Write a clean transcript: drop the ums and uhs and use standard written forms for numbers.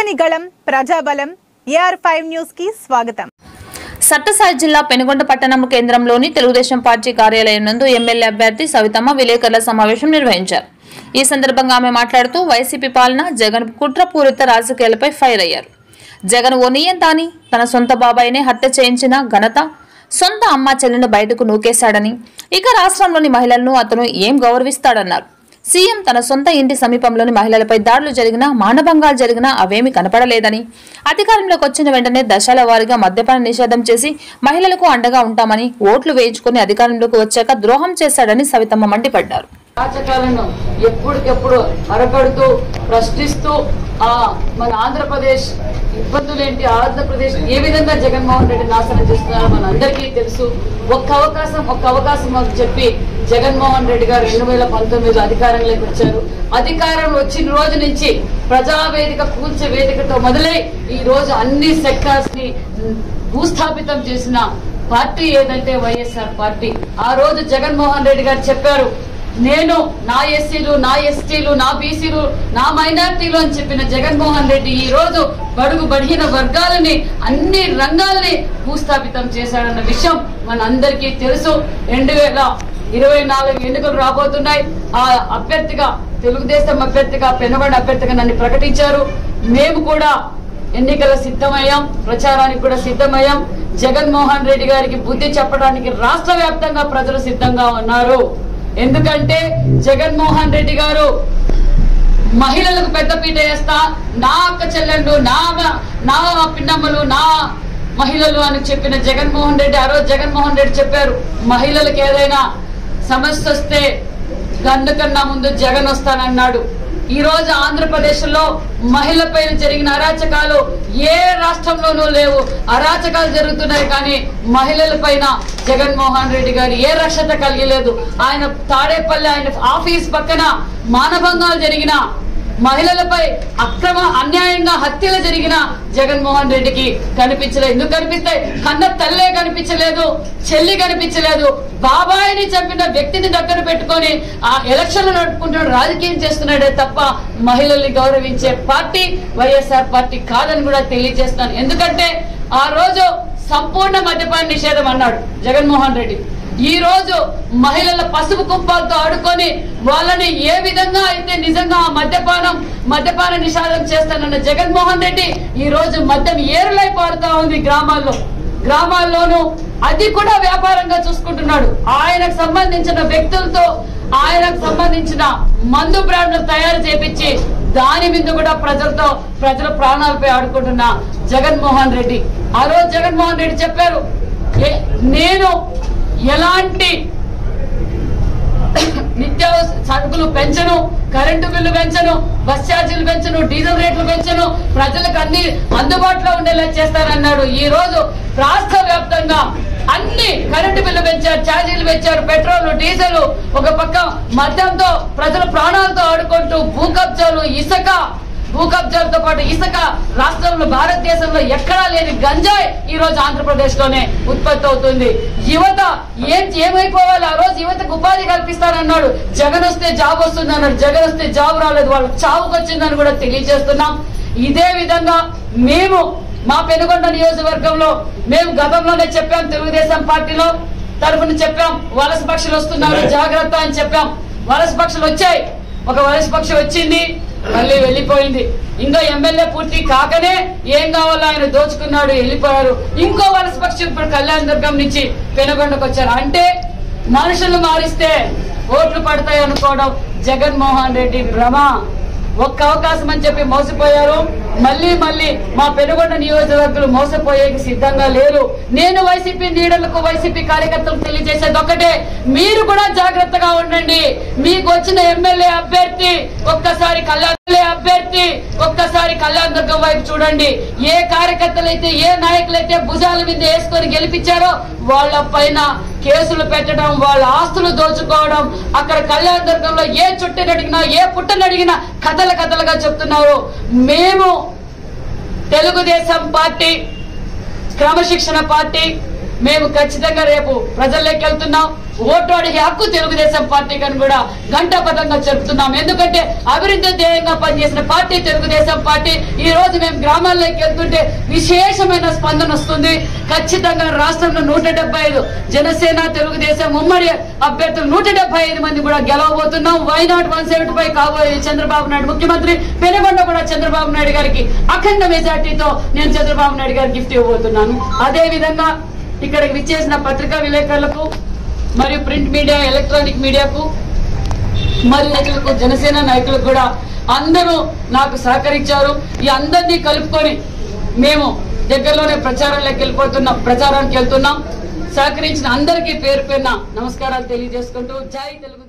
ప్రజని గళం ప్రజాబలం AR5 news కి స్వాగతం. సత్తసాయి జిల్లా పెనుగొండ పట్టణం కేంద్రంలోని తెలుగుదేశం పార్టీ కార్యాలయం నందు ఎమ్మెల్యే అభ్యర్థి సవితమ్మ విలేకరుల సమావేశం నిర్వహించారు. ఈ సందర్భంగా ఆమె మాట్లాడుతూ వైసీపీ పాలన జగన్ కుట్రపూరిత రాజకీయాలపై ఫైర్ అయ్యారు. జగన్ ఓ నియంతాని తన సొంత బాబాయినే హత్య చేయించిన ఘనత, సొంత అమ్మ చెల్లిని బయటకు నూకేశాడని, ఇక రాష్ట్రంలోని మహిళలను అతను ఏం గౌరవిస్తాడన్నారు. సీఎం తన సొంత ఇంటి సమీపంలోని మహిళలపై దాడులు జరిగినా, మానభంగాలు జరిగినా అవేమీ కనపడలేదని, అధికారంలోకి వచ్చిన వెంటనే దశల వారీగా మద్యపాన నిషేధం చేసి మహిళలకు అండగా ఉంటామని ఓట్లు వేయించుకుని అధికారంలోకి వచ్చాక ద్రోహం చేశాడని సవితమ్మ మండిపడ్డారు. రాజకాలను ఎప్పటికెప్పుడు అరకడుతూ ప్రశ్నిస్తూ మన ఆంధ్రప్రదేశ్ ఇబ్బందులేంటి, ఆంధ్రప్రదేశ్ ఏ విధంగా జగన్మోహన్ రెడ్డి నాశనం చేస్తున్నారో మన అందరికీ తెలుసు. ఒక్క అవకాశం చెప్పి జగన్మోహన్ రెడ్డి గారు 2019లో అధికారంలోకి వచ్చారు. అధికారం వచ్చిన రోజు నుంచి ప్రజావేదిక కూల్చే వేదికతో మొదలై ఈ రోజు అన్ని సెక్టార్స్ ని భూస్థాపితం చేసిన పార్టీ ఏదంటే వైఎస్ఆర్ పార్టీ. ఆ రోజు జగన్మోహన్ రెడ్డి గారు చెప్పారు, నేను నా ఎస్సీలు, నా ఎస్టీలు, నా బీసీలు, నా మైనార్టీలు అని చెప్పిన జగన్మోహన్ రెడ్డి ఈ రోజు బడుగు బడిన వర్గాలని, అన్ని రంగాల్ని భూస్థాపితం చేశాడన్న విషయం మన అందరికీ తెలుసు. 2024 ఎన్నికలు రాబోతున్నాయి. ఆ అభ్యర్థిగా, తెలుగుదేశం అభ్యర్థిగా, పెనుగొండ అభ్యర్థిగా నన్ను ప్రకటించారు. మేము కూడా ఎన్నికల సిద్ధమయ్యాం, ప్రచారానికి కూడా సిద్ధమయ్యాం. జగన్మోహన్ రెడ్డి గారికి బుద్ధి చెప్పడానికి రాష్ట్ర వ్యాప్తంగా ప్రజలు సిద్ధంగా ఉన్నారు. ఎందుకంటే జగన్మోహన్ రెడ్డి గారు మహిళలకు పెద్దపీట వేస్తా, నా అక్క చెల్లెళ్ళు, నా పిన్నమ్మలు, నా మహిళలు అని చెప్పిన జగన్మోహన్ రెడ్డి ఆ రోజు జగన్మోహన్ రెడ్డి చెప్పారు, మహిళలకు ఏదైనా సమస్య వస్తే గన్ను కన్నా ముందు జగన్ వస్తానన్నాడు. ఈ రోజు ఆంధ్రప్రదేశ్ లో మహిళపైన జరిగిన అరాచకాలు ఏ రాష్ట్రంలోనూ లేవు. అరాచకాలు జరుగుతున్నాయి కానీ మహిళల పైన జగన్మోహన్ రెడ్డి గారు ఏ రక్షత కలిగలేదు. ఆయన తాడేపల్లి ఆయన ఆఫీస్ పక్కన మానభంగాలు జరిగిన, మహిళలపై అన్యాయంగా హత్యలు జరిగిన జగన్మోహన్ రెడ్డికి కనిపించలేదు. ఎందుకు కనిపిస్తాయి? కన్న తల్లే కనిపించలేదు, చెల్లి కనిపించలేదు. బాబాయిని చంపిన వ్యక్తిని దగ్గర పెట్టుకొని ఆ ఎలక్షన్లు నడుపుకుంటున్న రాజకీయం చేస్తున్నాడే తప్ప మహిళల్ని గౌరవించే పార్టీ వైఎస్ఆర్ పార్టీ కాదని కూడా తెలియజేస్తున్నాను. ఎందుకంటే ఆ రోజు సంపూర్ణ మద్యపాన నిషేధం అన్నాడు జగన్మోహన్ రెడ్డి. ఈ రోజు మహిళల పసుపు కుంపాలతో ఆడుకొని వాళ్ళని ఏ విధంగా అయితే నిజంగా మద్యపాన నిషేధం చేస్తానన్న జగన్మోహన్ రెడ్డి ఈ రోజు మద్యం ఏరులై పారుతా ఉంది గ్రామాల్లోనూ. అది కూడా వ్యాపారంగా చూసుకుంటున్నాడు. ఆయనకు సంబంధించిన వ్యక్తులతో, ఆయనకు సంబంధించిన మందు బ్రాండ్లు తయారు చేపించి దాని మీద కూడా ప్రజల ప్రాణాలపై ఆడుకుంటున్న జగన్మోహన్ రెడ్డి. ఆ రోజు జగన్మోహన్ రెడ్డి చెప్పారు, నేను ఎలాంటి నిత్యావసర సరుకులు పెంచను, కరెంటు బిల్లు పెంచను, బస్ ఛార్జీలు పెంచను, డీజిల్ రేట్లు పెంచను, ప్రజలకు అన్ని అందుబాటులో ఉండేలా చేస్తారన్నాడు. ఈ రోజు రాష్ట్ర వ్యాప్తంగా అన్ని కరెంటు బిల్లు పెంచారు, ఛార్జీలు పెంచారు, పెట్రోల్, డీజిల్, ఒక పక్క మద్యంతో ప్రజల ప్రాణాలతో ఆడుకుంటూ భూకబ్జాలతో పాటు ఇసుక రాష్ట్రంలో, భారతదేశంలో ఎక్కడా లేని గంజాయి ఈ రోజు ఆంధ్రప్రదేశ్ లోనే ఉత్పత్తి అవుతుంది. యువత ఏమైపోవాలి? ఆ రోజు యువతకు ఉపాధి కల్పిస్తారన్నాడు. జగన్ వస్తే జాబ్ వస్తుంది అన్నాడు. జగన్ వస్తే జాబ్ రాలేదు, వాళ్ళు చావుకు వచ్చిందని కూడా తెలియజేస్తున్నాం. ఇదే విధంగా మేము మా పెనుగొండ నియోజకవర్గంలో మేము గతంలోనే చెప్పాం, తెలుగుదేశం పార్టీలో తరఫున చెప్పాం, వలస పక్షులు వస్తున్నారు జాగ్రత్త అని చెప్పాం. వలస పక్షులు వచ్చాయి. ఒక వలస పక్షి వచ్చింది, మళ్ళీ వెళ్ళిపోయింది. ఇంకా ఎమ్మెల్యే పూర్తి కాకనే ఏం కావాలో ఆయన దోచుకున్నాడు, వెళ్ళిపోయారు. ఇంకో వలస పక్షి ఇప్పుడు కళ్యాణ దుర్గం నుంచి పెనుగొండకు వచ్చారు. అంటే మనుషులు మారిస్తే ఓట్లు పడతాయి అనుకోవడం జగన్మోహన్ రెడ్డి భ్రమ. ఒక్క అవకాశం అని చెప్పి మోసపోయారు. మళ్ళీ మా పెనుగొండ నియోజకవర్గాలు మోసపోయేకి సిద్ధంగా లేరు. నేను వైసీపీ లీడర్లకు, వైసీపీ కార్యకర్తలకు తెలియజేసేది ఒకటే, మీరు కూడా జాగ్రత్తగా ఉండండి. మీకు వచ్చిన ఎమ్మెల్యే అభ్యర్థి ఒక్కసారి కళ్యాణ దుర్గం వైపు చూడండి. ఏ కార్యకర్తలైతే, ఏ నాయకులైతే భుజాల మీద వేసుకొని గెలిపించారో వాళ్ళ పైన కేసులు పెట్టడం, వాళ్ళ ఆస్తులు దోచుకోవడం, అక్కడ కళ్యాణ దుర్గంలో ఏ చుట్టని అడిగినా, ఏ పుట్టని అడిగినా కథలుగా చెప్తున్నారు. మేము తెలుగుదేశం పార్టీ క్రమశిక్షణ పార్టీ, మేము ఖచ్చితంగా రేపు ప్రజల్లోకి వెళ్తున్నాం. ఓటు అడిగే హక్కు తెలుగుదేశం పార్టీకి అని కూడా ఘంటాపథంగా చెప్తున్నాం. ఎందుకంటే అభివృద్ధి ధ్యేయంగా పనిచేసిన పార్టీ తెలుగుదేశం పార్టీ. ఈ రోజు మేము గ్రామాల్లోకి వెళ్తుంటే విశేషమైన స్పందన వస్తుంది. ఖచ్చితంగా రాష్ట్రంలో 175 జనసేన తెలుగుదేశం ఉమ్మడి అభ్యర్థులు 175 మంది కూడా గెలవబోతున్నాం. వైనాట్ 175 కాబోయే చంద్రబాబు నాయుడు ముఖ్యమంత్రి. పెనుగొండ కూడా చంద్రబాబు నాయుడు గారికి అఖండ మెజార్టీతో నేను చంద్రబాబు నాయుడు గారికి గిఫ్ట్ ఇవ్వబోతున్నాను. అదే విధంగా ఇక్కడికి విచ్చేసిన పత్రికా విలేకరులకు మరియు ప్రింట్ మీడియా, ఎలక్ట్రానిక్ మీడియాకు మరియు నాయకులకు, జనసేన నాయకులకు కూడా అందరూ నాకు సహకరించారు. ఈ అందరినీ కలుపుకొని మేము దగ్గరలోనే ప్రచారానికి వెళ్తున్నాం. సహకరించిన అందరికీ పేరు పేరున నమస్కారాలు తెలియజేసుకుంటూ జై తెలుగు.